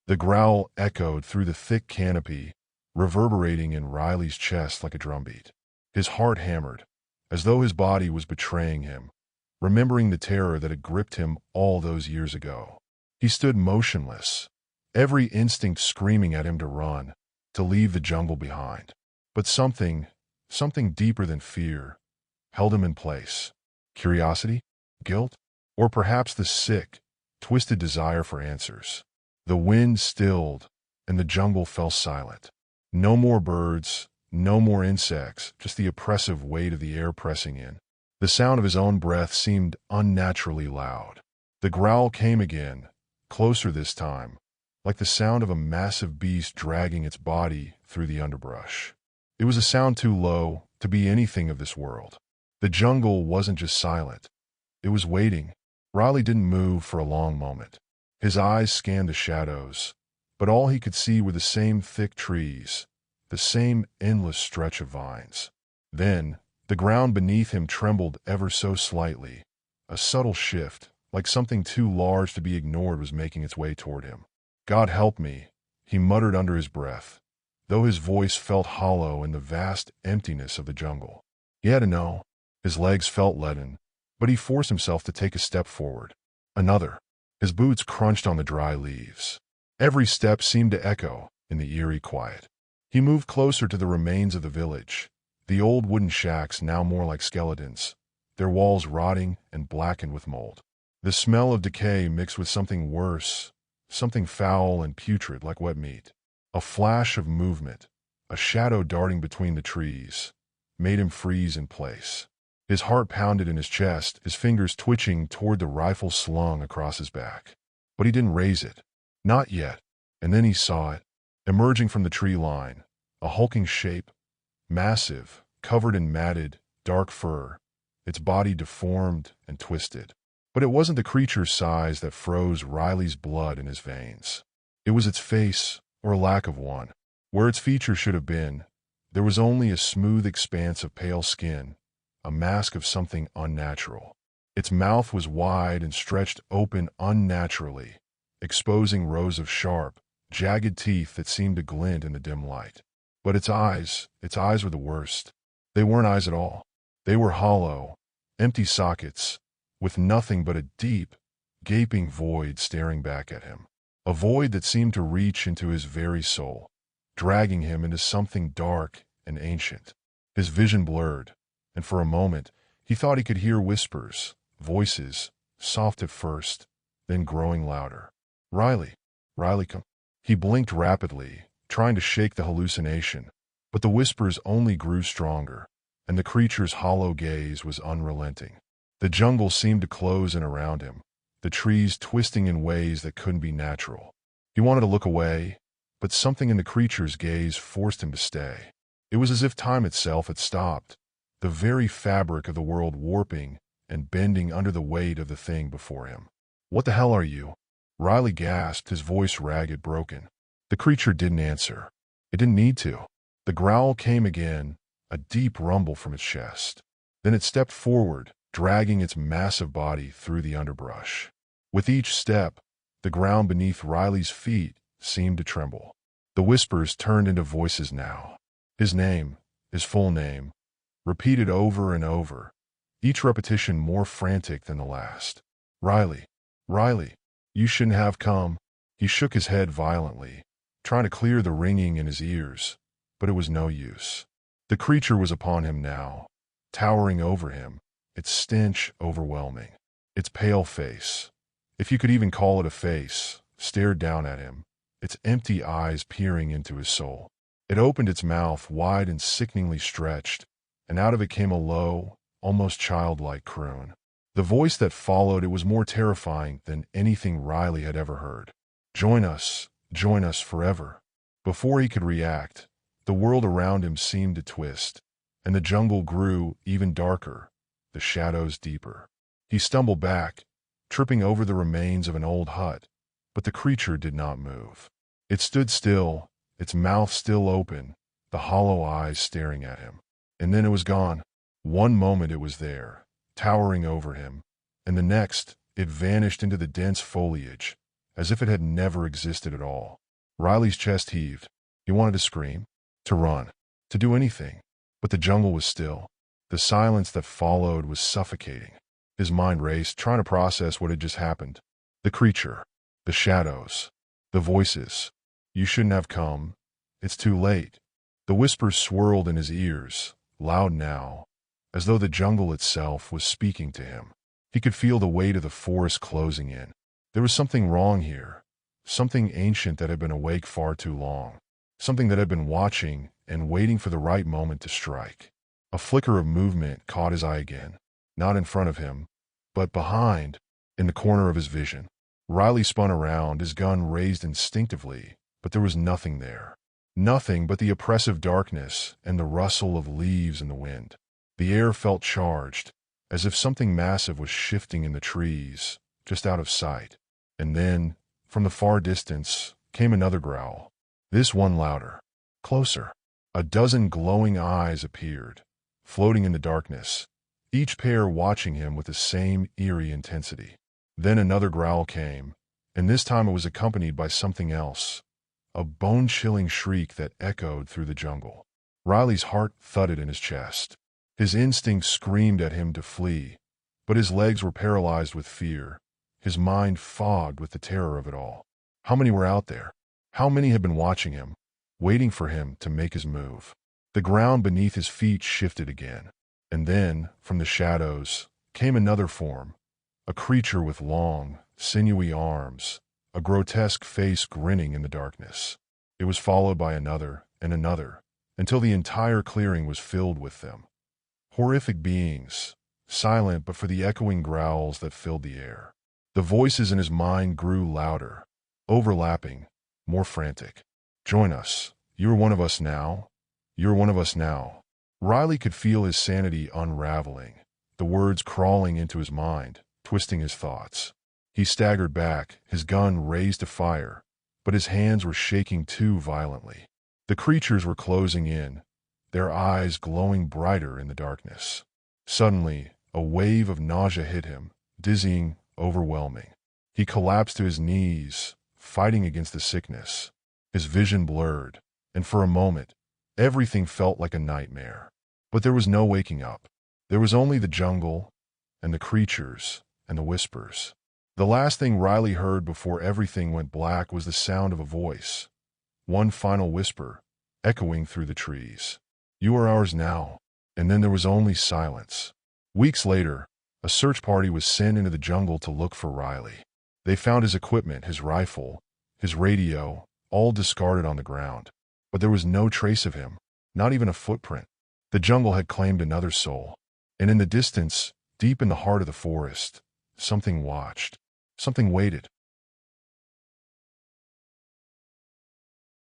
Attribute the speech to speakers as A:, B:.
A: The growl echoed through the thick canopy, reverberating in Riley's chest like a drumbeat. His heart hammered, as though his body was betraying him, remembering the terror that had gripped him all those years ago. He stood motionless, every instinct screaming at him to run, to leave the jungle behind. But something deeper than fear, held him in place. Curiosity? Guilt? Or perhaps the sick, twisted desire for answers. The wind stilled, and the jungle fell silent. No more birds, no more insects, just the oppressive weight of the air pressing in. The sound of his own breath seemed unnaturally loud. The growl came again, closer this time, like the sound of a massive beast dragging its body through the underbrush. It was a sound too low to be anything of this world. The jungle wasn't just silent. It was waiting. Riley didn't move for a long moment. His eyes scanned the shadows, but all he could see were the same thick trees, the same endless stretch of vines. Then, the ground beneath him trembled ever so slightly. A subtle shift, like something too large to be ignored, was making its way toward him. "God help me," he muttered under his breath, though his voice felt hollow in the vast emptiness of the jungle. He had to know. His legs felt leaden, but he forced himself to take a step forward. Another. His boots crunched on the dry leaves. Every step seemed to echo in the eerie quiet. He moved closer to the remains of the village, the old wooden shacks now more like skeletons, their walls rotting and blackened with mold. The smell of decay mixed with something worse, something foul and putrid like wet meat. A flash of movement, a shadow darting between the trees, made him freeze in place. His heart pounded in his chest, his fingers twitching toward the rifle slung across his back. But he didn't raise it. Not yet. And then he saw it, emerging from the tree line, a hulking shape, massive, covered in matted, dark fur, its body deformed and twisted. But it wasn't the creature's size that froze Riley's blood in his veins. It was its face, or lack of one. Where its features should have been, there was only a smooth expanse of pale skin, a mask of something unnatural. Its mouth was wide and stretched open unnaturally, exposing rows of sharp, jagged teeth that seemed to glint in the dim light. But its eyes were the worst. They weren't eyes at all. They were hollow, empty sockets, with nothing but a deep, gaping void staring back at him. A void that seemed to reach into his very soul, dragging him into something dark and ancient. His vision blurred, and for a moment he thought he could hear whispers, voices, soft at first, then growing louder. Riley, come. He blinked rapidly, trying to shake the hallucination, but the whispers only grew stronger, and the creature's hollow gaze was unrelenting. The jungle seemed to close in around him, the trees twisting in ways that couldn't be natural. He wanted to look away, but something in the creature's gaze forced him to stay. It was as if time itself had stopped, the very fabric of the world warping and bending under the weight of the thing before him. "What the hell are you?" Riley gasped, his voice ragged, broken. The creature didn't answer. It didn't need to. The growl came again, a deep rumble from its chest. Then it stepped forward, dragging its massive body through the underbrush. With each step, the ground beneath Riley's feet seemed to tremble. The whispers turned into voices now. His name, his full name, repeated over and over, each repetition more frantic than the last. "Riley, Riley, you shouldn't have come." He shook his head violently, trying to clear the ringing in his ears, but it was no use. The creature was upon him now, towering over him, its stench overwhelming. Its pale face, if you could even call it a face, stared down at him, its empty eyes peering into his soul. It opened its mouth wide and sickeningly stretched, and out of it came a low, almost childlike croon. The voice that followed it was more terrifying than anything Riley had ever heard. Join us forever." Before he could react, the world around him seemed to twist, and the jungle grew even darker, the shadows deeper. He stumbled back, tripping over the remains of an old hut, but the creature did not move. It stood still, its mouth still open, the hollow eyes staring at him. And then it was gone. One moment it was there, towering over him, and the next it vanished into the dense foliage, as if it had never existed at all. Riley's chest heaved. He wanted to scream, to run, to do anything, but the jungle was still. The silence that followed was suffocating. His mind raced, trying to process what had just happened. The creature, the shadows, the voices. You shouldn't have come. It's too late. The whispers swirled in his ears, loud now, as though the jungle itself was speaking to him. He could feel the weight of the forest closing in. There was something wrong here, something ancient that had been awake far too long, something that had been watching and waiting for the right moment to strike. A flicker of movement caught his eye again, not in front of him, but behind, in the corner of his vision. Riley spun around, his gun raised instinctively, but there was nothing there. Nothing but the oppressive darkness and the rustle of leaves in the wind. The air felt charged, as if something massive was shifting in the trees, just out of sight. And then, from the far distance, came another growl. This one louder, closer. A dozen glowing eyes appeared, floating in the darkness, each pair watching him with the same eerie intensity. Then another growl came, and this time it was accompanied by something else, a bone-chilling shriek that echoed through the jungle. Riley's heart thudded in his chest. His instincts screamed at him to flee, but his legs were paralyzed with fear, his mind fogged with the terror of it all. How many were out there? How many had been watching him, waiting for him to make his move? The ground beneath his feet shifted again, and then, from the shadows, came another form, a creature with long, sinewy arms, a grotesque face grinning in the darkness. It was followed by another and another, until the entire clearing was filled with them. Horrific beings, silent but for the echoing growls that filled the air. The voices in his mind grew louder, overlapping, more frantic. Join us. You're one of us now. You're one of us now. Riley could feel his sanity unraveling, the words crawling into his mind, twisting his thoughts. He staggered back, his gun raised to fire, but his hands were shaking too violently. The creatures were closing in, their eyes glowing brighter in the darkness. Suddenly, a wave of nausea hit him, dizzying, overwhelming. He collapsed to his knees, fighting against the sickness. His vision blurred, and for a moment, everything felt like a nightmare. But there was no waking up. There was only the jungle, and the creatures, and the whispers. The last thing Riley heard before everything went black was the sound of a voice. One final whisper, echoing through the trees. You are ours now. And then there was only silence. Weeks later, a search party was sent into the jungle to look for Riley. They found his equipment, his rifle, his radio, all discarded on the ground. But there was no trace of him, not even a footprint. The jungle had claimed another soul. And in the distance, deep in the heart of the forest, something watched. Something waited.